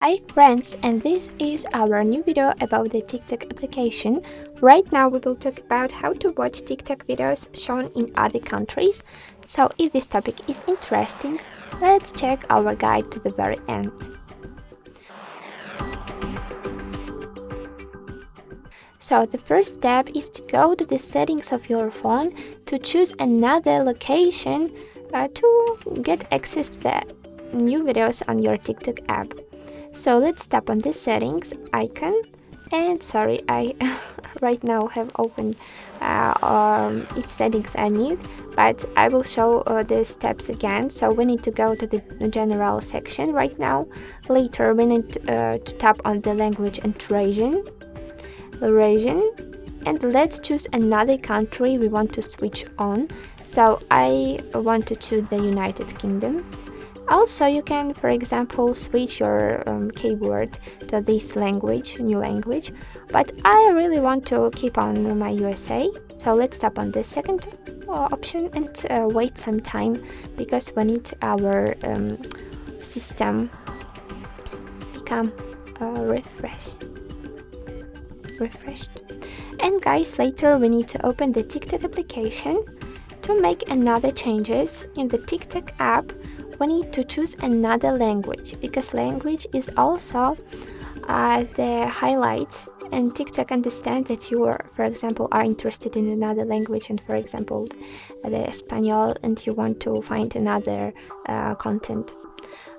Hi friends, and this is our new video about the TikTok application. Right now we will talk about how to watch TikTok videos shown in other countries. So if this topic is interesting, let's check our guide to the very end. So the first step is to go to the settings of your phone to choose another location to get access to the new videos on your TikTok app. So let's tap on the settings icon, and sorry, I right now have opened each settings I need, but I will show the steps again. So we need to go to the general section right now. Later we need to tap on the language and region, and let's choose another country we want to switch on. So I want to choose the United Kingdom. Also, you can, for example, switch your keyboard to this language, new language, but I really want to keep on my USA. So let's tap on the second option and wait some time, because we need our system become refreshed. And guys, later we need to open the TikTok application. To make another changes in the TikTok app, we need to choose another language, because language is also the highlight, and TikTok understands that you are, for example, are interested in another language, and for example the Espanol, and you want to find another content.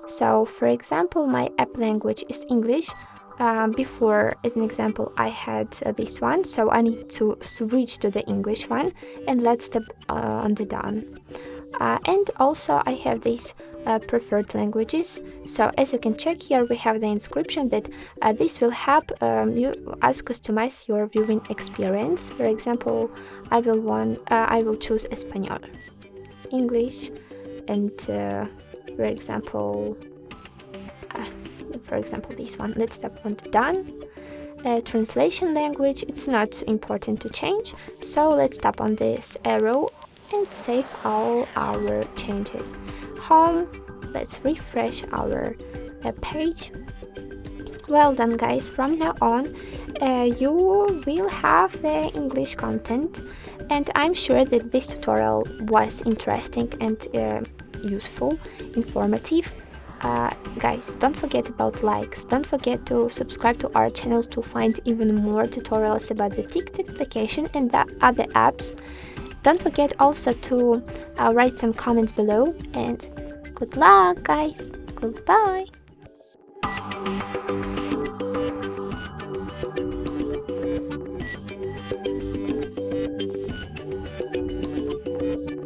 So for example, my app language is English. Before, as an example, I had this one, so I need to switch to the English one, and let's tap on the done. And also I have these preferred languages. So as you can check here, we have the inscription that this will help you as customize your viewing experience. For example, I will choose Espanol, English, and for example this one. Let's tap on the done. Translation language, it's not important to change, so let's tap on this arrow and save all our changes. Home, let's refresh our page. Well done guys, from now on you will have the English content, and I'm sure that this tutorial was interesting and useful, informative. Guys, don't forget about likes, don't forget to subscribe to our channel to find even more tutorials about the TikTok application and the other apps. Don't forget also to write some comments below, and good luck guys, goodbye.